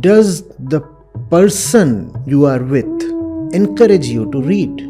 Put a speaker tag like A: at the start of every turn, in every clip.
A: Does the person you are with encourage you to read?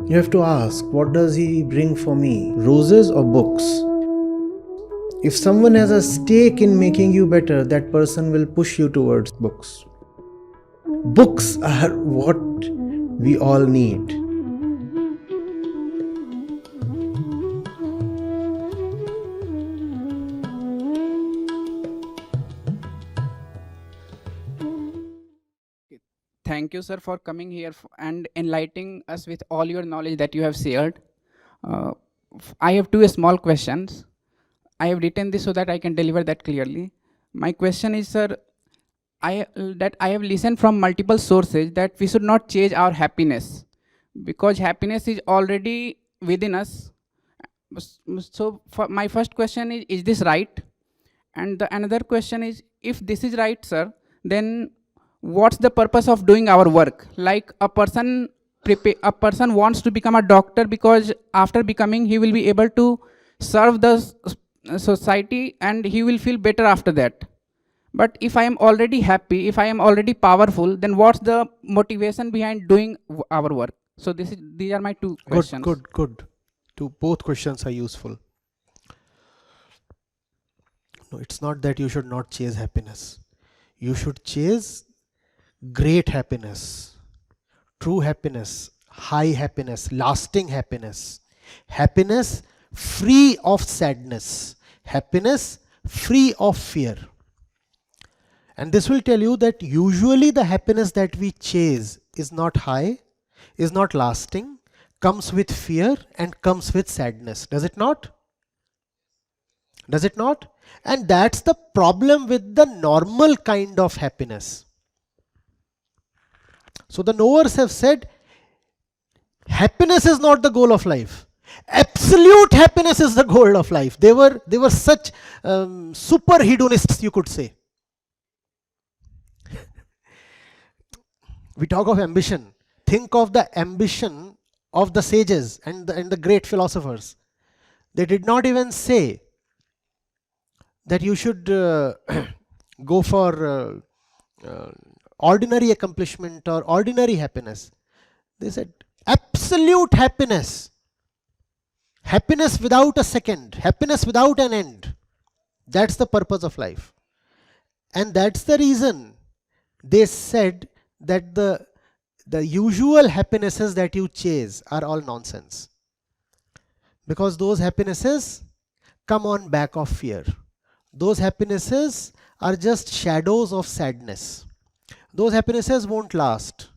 A: You have to ask, what does he bring for me? Roses or books? If someone has a stake in making you better, that person will push you towards books. Books are what we all need.
B: Thank you, sir, for coming here and enlightening us with all your knowledge that you have shared. Uh, I have two small questions. I have written this so that I can deliver that clearly. My question is, sir, I have listened from multiple sources that we should not chase our happiness because happiness is already within us. So, my first question is this right? And the another question is, if this is right, sir, then what's the purpose of doing our work? Like a person wants to become a doctor because after becoming he will be able to serve the society and he will feel better after that. But if I am already happy, if I am already powerful, then what's the motivation behind doing our work? So these are my two
C: Good,
B: questions.
C: good, good. Both questions are useful. No, it's not that you should not chase happiness. You should chase great happiness, true happiness, high happiness, lasting happiness, happiness free of sadness, happiness free of fear. And this will tell you that usually the happiness that we chase is not high, is not lasting, comes with fear and comes with sadness. Does it not? Does it not? And that's the problem with the normal kind of happiness. So the knowers have said happiness is not the goal of life. Absolute happiness is the goal of life. They were such super hedonists, you could say. We talk of ambition. Think of the ambition of the sages and the great philosophers. They did not even say that you should go for ordinary accomplishment or ordinary happiness. They said absolute happiness, happiness without a second, happiness without an end. That's the purpose of life. And that's the reason they said that the usual happinesses that you chase are all nonsense, because those happinesses come on back of fear. Those happinesses are just shadows of sadness. Those happinesses won't last.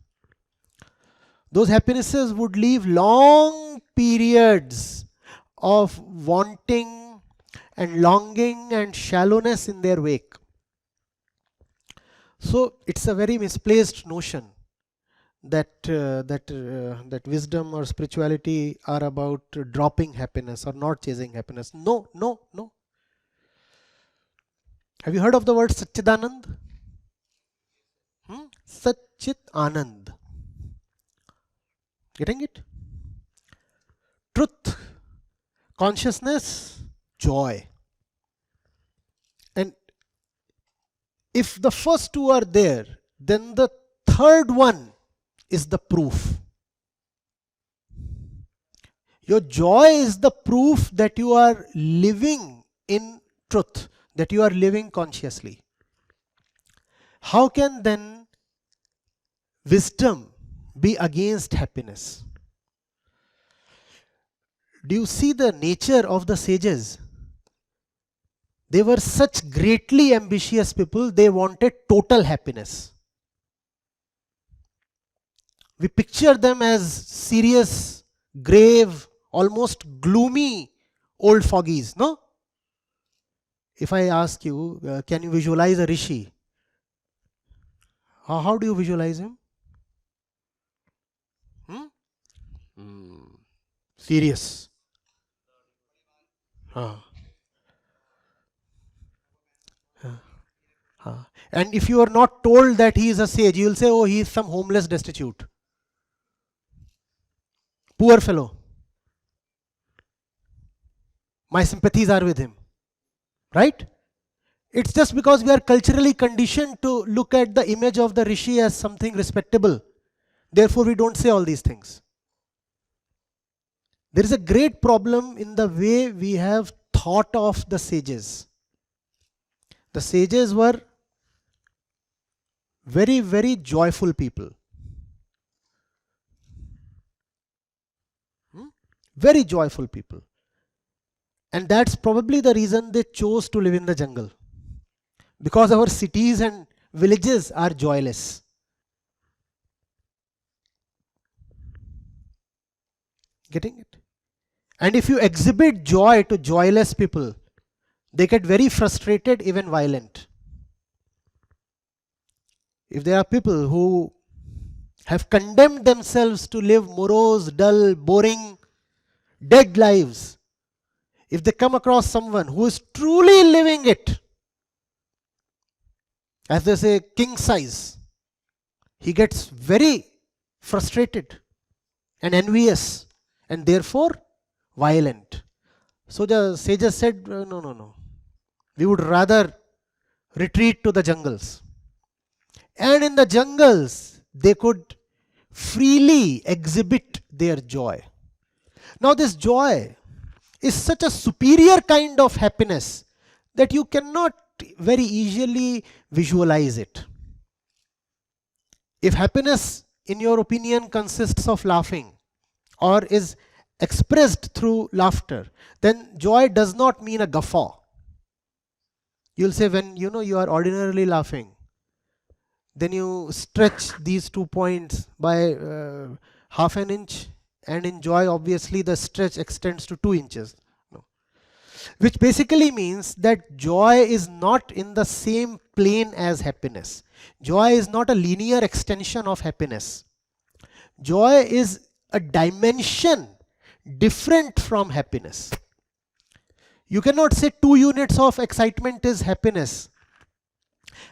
C: Those happinesses would leave long periods of wanting and longing and shallowness in their wake. So it's a very misplaced notion that wisdom or spirituality are about dropping happiness or not chasing happiness. No, no, no. Have you heard of the word Satchidanand? Satchit Anand. Getting it? Truth, consciousness, joy. And if the first two are there, then the third one is the proof. Your joy is the proof that you are living in truth, that you are living consciously. How can then wisdom be against happiness? Do you see the nature of the sages? They were such greatly ambitious people, they wanted total happiness. We picture them as serious, grave, almost gloomy old foggies, no? If I ask you, can you visualize a rishi? How do you visualize him? Serious. And if you are not told that he is a sage, you will say, oh, he is some homeless destitute. Poor fellow. My sympathies are with him. Right? It's just because we are culturally conditioned to look at the image of the rishi as something respectable. Therefore, we don't say all these things. There is a great problem in the way we have thought of the sages. The sages were very, very joyful people. Very joyful people. And that's probably the reason they chose to live in the jungle. Because our cities and villages are joyless. Getting it? And if you exhibit joy to joyless people, they get very frustrated, even violent. If there are people who have condemned themselves to live morose, dull, boring, dead lives, if they come across someone who is truly living it, as they say, king size, he gets very frustrated and envious and therefore violent. So the sages said, no. We would rather retreat to the jungles. And in the jungles, they could freely exhibit their joy. Now this joy is such a superior kind of happiness that you cannot very easily visualize it. If happiness, in your opinion, consists of laughing or is expressed through laughter, then joy does not mean a guffaw. You'll say when you are ordinarily laughing, then you stretch these 2 points by half an inch, and in joy obviously the stretch extends to 2 inches. No. Which basically means that joy is not in the same plane as happiness. Joy is not a linear extension of happiness. Joy is a dimension different from happiness. You cannot say 2 units of excitement is happiness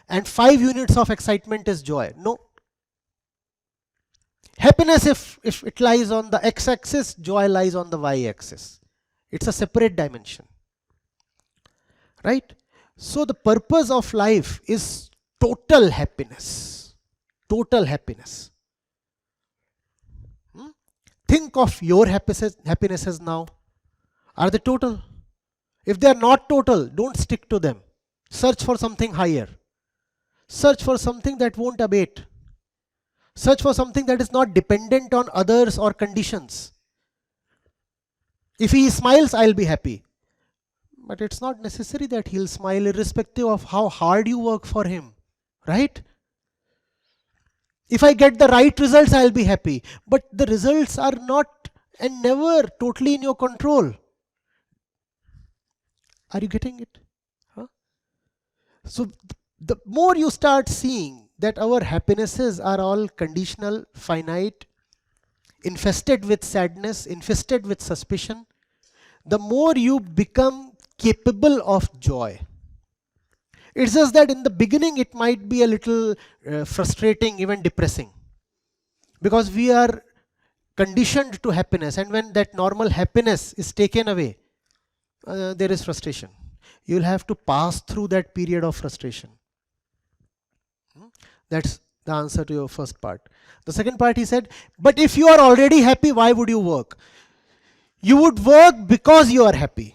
C: and 5 units of excitement is joy. No. Happiness, if it lies on the x-axis, joy lies on the y-axis. It's a separate dimension. Right? So the purpose of life is total happiness. Total happiness. Think of your happinesses now. Are they total? If they are not total, don't stick to them. Search for something higher. Search for something that won't abate. Search for something that is not dependent on others or conditions. If he smiles, I'll be happy. But it's not necessary that he'll smile irrespective of how hard you work for him. Right? If I get the right results, I'll be happy. But the results are not and never totally in your control. Are you getting it? Huh? So the more you start seeing that our happinesses are all conditional, finite, infested with sadness, infested with suspicion, the more you become capable of joy. It's just that in the beginning it might be a little frustrating, even depressing, because we are conditioned to happiness, and when that normal happiness is taken away, there is frustration. You'll have to pass through that period of frustration. That's the answer to your first part. The second part, he said, but if you are already happy, why would you work? You would work because you are happy.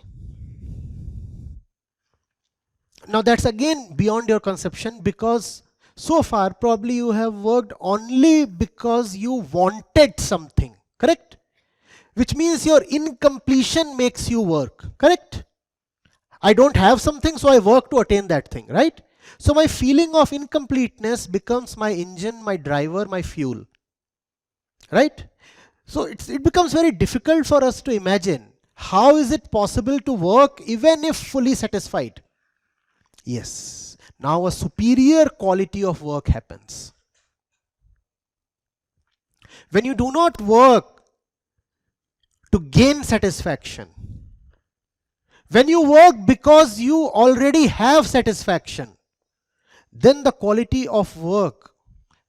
C: Now that's again beyond your conception, because so far probably you have worked only because you wanted something, correct? Which means your incompletion makes you work, correct? I don't have something, so I work to attain that thing, right? So my feeling of incompleteness becomes my engine, my driver, my fuel, right? So it becomes very difficult for us to imagine how is it possible to work even if fully satisfied. Yes, now a superior quality of work happens. When you do not work to gain satisfaction, when you work because you already have satisfaction, then the quality of work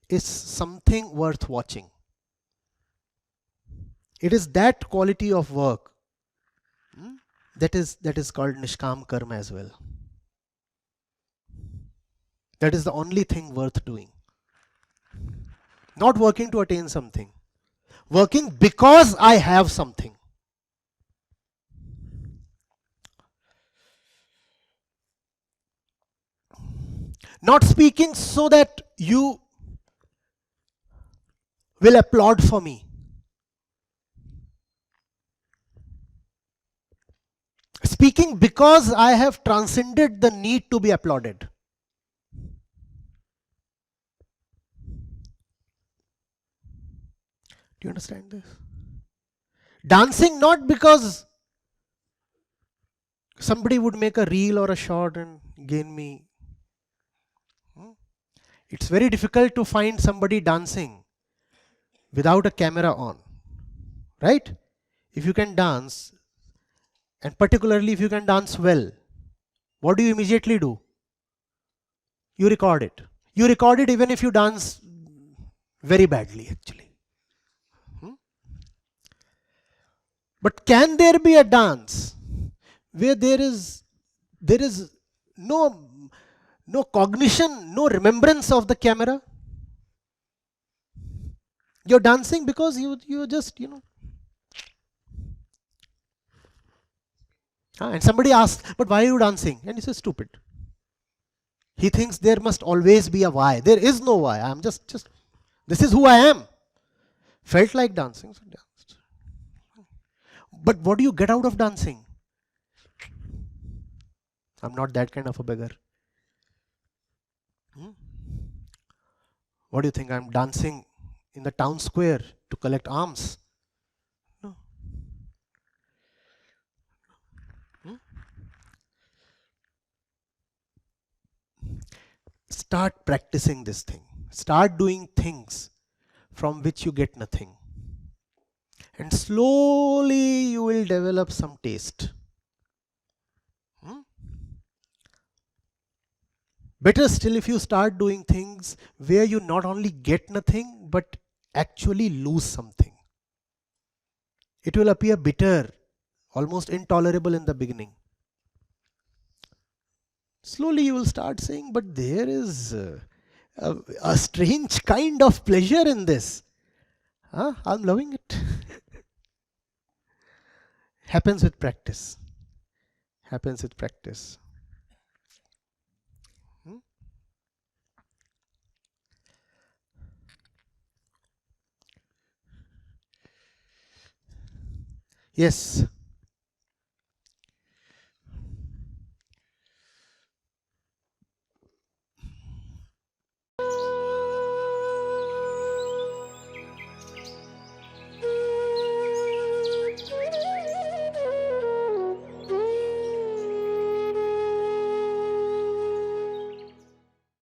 C: is something worth watching. It is that quality of work that is called Nishkam Karma as well. That is the only thing worth doing. Not working to attain something. Working because I have something. Not speaking so that you will applaud for me. Speaking because I have transcended the need to be applauded. Do you understand this? Dancing not because somebody would make a reel or a short and gain me. It's very difficult to find somebody dancing without a camera on. Right? If you can dance, and particularly if you can dance well, what do you immediately do? You record it. You record it even if you dance very badly, actually. But can there be a dance where there is no cognition, no remembrance of the camera? You're dancing because you just, and somebody asks, but why are you dancing? And he says, stupid. He thinks there must always be a why. There is no why. I'm just this is who I am. Felt like dancing, so danced. But what do you get out of dancing? I'm not that kind of a beggar. What do you think? I'm dancing in the town square to collect alms? No. Start practicing this thing. Start doing things from which you get nothing. And slowly you will develop some taste. Better still if you start doing things where you not only get nothing but actually lose something. It will appear bitter, almost intolerable in the beginning. Slowly you will start saying, but there is a strange kind of pleasure in this. I'm loving it. Happens with practice. Happens with practice. Yes.